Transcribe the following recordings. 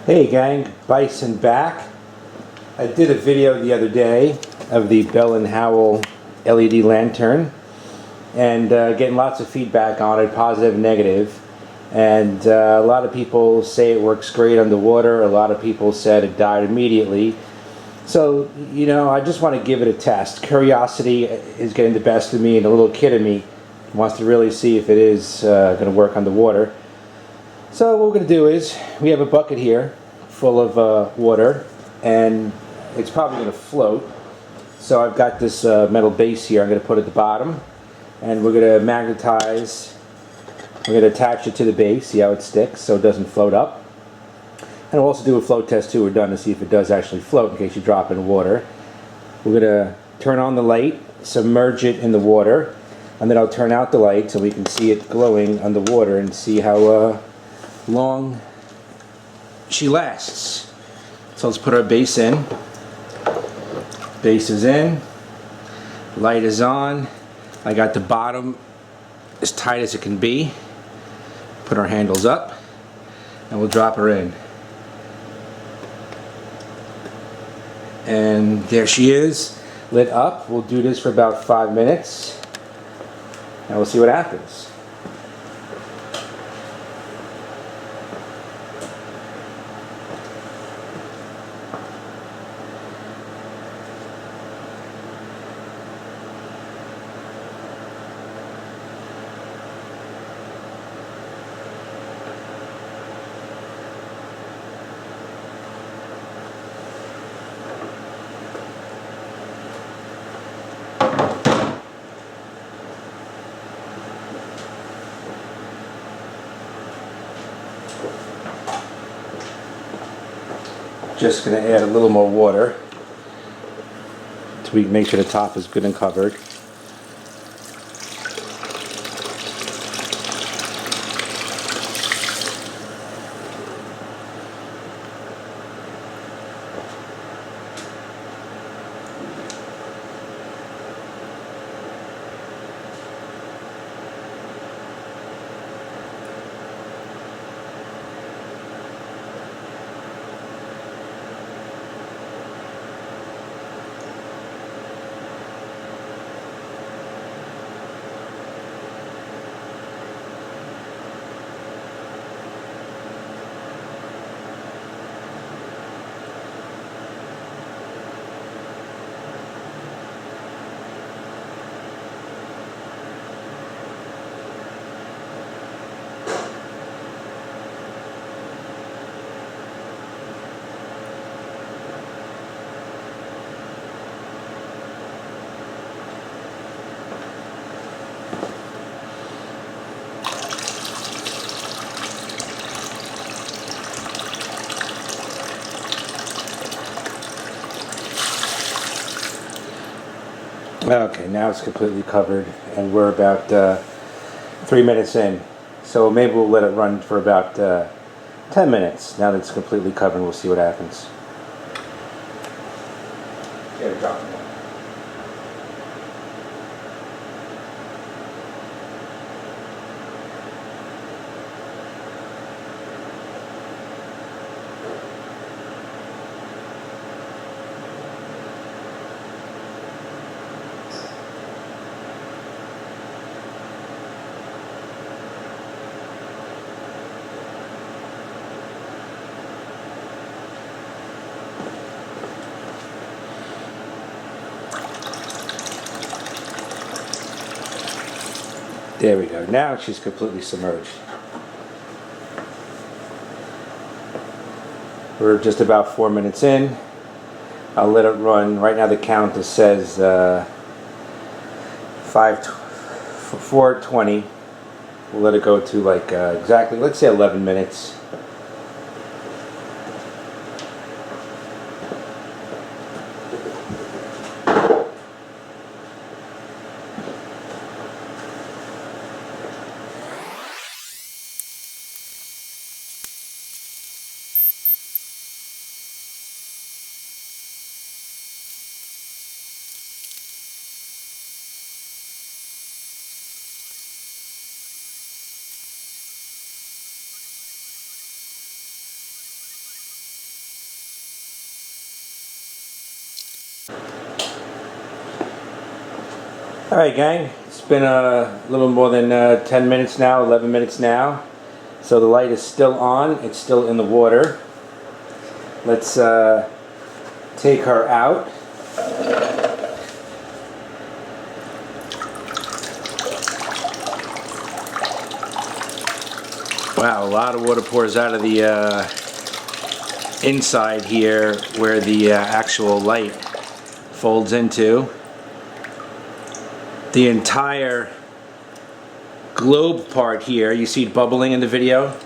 Hey gang, Bison back. I did a video the other day of the Bell & Howell LED lantern and getting lots of feedback on it, positive and negative. And a lot of people say it works great underwater. A lot of people said it died immediately. So, I just want to give it a test. Curiosity is getting the best of me, and a little kid in me wants to really see if it is going to work underwater. So what we're going to do is, we have a bucket here full of water, and it's probably going to float. So I've got this metal base here I'm going to put at the bottom, and we're going to magnetize, we're going to attach it to the base, see how it sticks so it doesn't float up. And we'll also do a float test too, we're done, to see if it does actually float in case you drop it in water. We're going to turn on the light, submerge it in the water, and then I'll turn out the light so we can see it glowing underwater and see how long she lasts. So let's put our base in. Base is in, light is on. I got the bottom as tight as it can be. Put our handles up and we'll drop her in. And there she is, lit up. We'll do this for about 5 minutes and we'll see what happens. Just going to add a little more water so we can make sure the top is good and covered. Okay, now it's completely covered and we're about 3 minutes in. So maybe we'll let it run for about 10 minutes. Now that it's completely covered, we'll see what happens. Yeah, drop it. There we go. Now she's completely submerged. We're just about 4 minutes in. I'll let it run. Right now the count says 4:20. We'll let it go to like exactly, let's say 11 minutes. Alright gang, it's been a little more than 10 minutes now, 11 minutes now. So the light is still on, it's still in the water. Let's take her out. Wow, a lot of water pours out of the inside here where the actual light folds into. The entire globe part here, you see it bubbling in the video.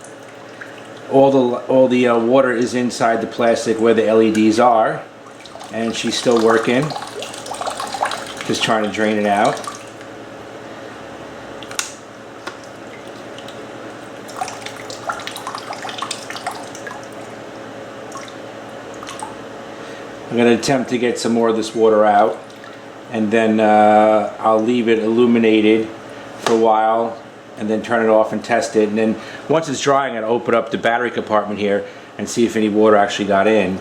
All the water is inside the plastic where the LEDs are, and she's still working. Just trying to drain it out. I'm going to attempt to get some more of this water out, and then I'll leave it illuminated for a while and then turn it off and test it. And then once it's dry, I'm going to open up the battery compartment here and see if any water actually got in.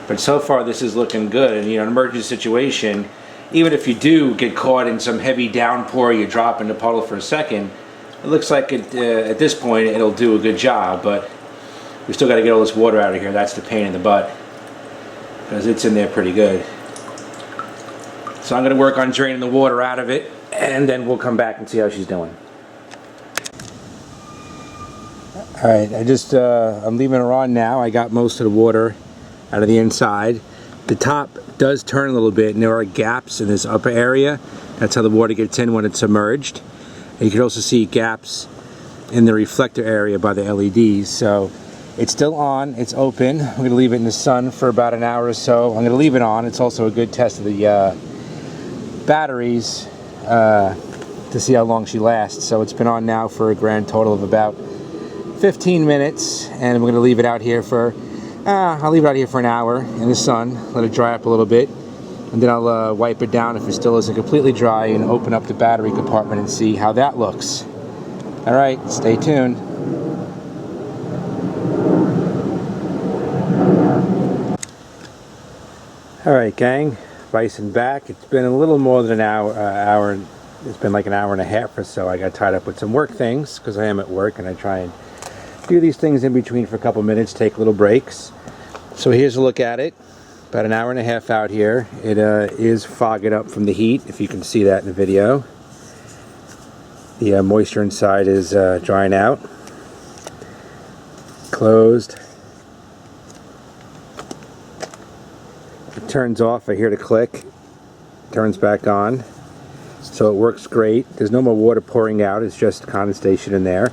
But so far this is looking good. And you know, in an emergency situation, even if you do get caught in some heavy downpour, you drop in the puddle for a second, it looks like it, at this point it'll do a good job. But we still got to get all this water out of here. That's the pain in the butt, because it's in there pretty good. So I'm going to work on draining the water out of it, and then we'll come back and see how she's doing. Alright, I'm leaving her on now. I got most of the water out of the inside. The top does turn a little bit, and there are gaps in this upper area. That's how the water gets in when it's submerged. And you can also see gaps in the reflector area by the LEDs. So it's still on, it's open. I'm going to leave it in the sun for about an hour or so. I'm going to leave it on. It's also a good test of the batteries to see how long she lasts. So it's been on now for a grand total of about 15 minutes, and I'm going to leave it out here for I'll leave it out here for an hour in the sun, let it dry up a little bit, and then I'll wipe it down if it still isn't completely dry and open up the battery compartment and see how that looks. Alright, stay tuned. Alright gang, Bison back. It's been a little more than an hour, it's been like an hour and a half or so. I got tied up with some work things because I am at work, and I try and do these things in between for a couple minutes, take little breaks. So here's a look at it. About an hour and a half out here. It is fogging up from the heat, if you can see that in the video. The moisture inside is drying out. Closed. It turns off, I hear the click. Turns back on. So it works great. There's no more water pouring out, it's just condensation in there.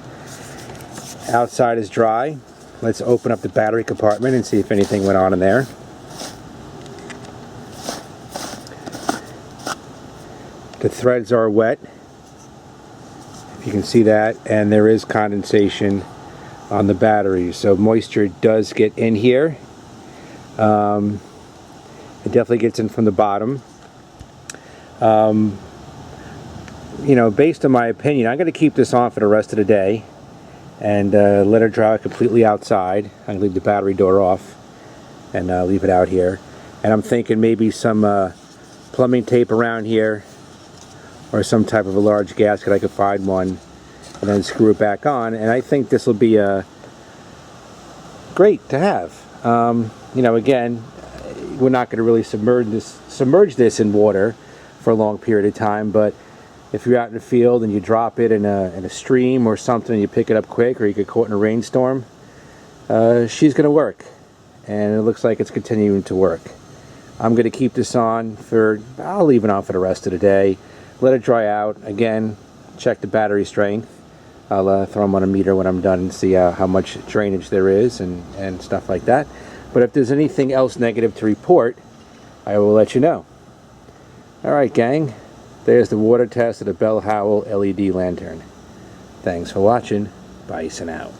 Outside is dry. Let's open up the battery compartment and see if anything went on in there. The threads are wet, if you can see that, and there is condensation on the battery, so moisture does get in here. It definitely gets in from the bottom. You know, based on my opinion, I'm going to keep this on for the rest of the day and let her dry completely outside. I'm going to leave the battery door off and leave it out here. And I'm thinking maybe some plumbing tape around here, or some type of a large gasket. I could find one, and then screw it back on. And I think this will be great to have. You know, again, we're not going to really submerge this in water for a long period of time, but if you're out in the field and you drop it in a stream or something, you pick it up quick, or you get caught in a rainstorm, she's going to work, and it looks like it's continuing to work. I'm going to keep this on for, I'll leave it on for the rest of the day, let it dry out. Again, check the battery strength. I'll throw them on a meter when I'm done and see how much drainage there is and stuff like that. But if there's anything else negative to report, I will let you know. Alright gang, there's the water test of the Howel LED lantern. Thanks for watching. Bison out.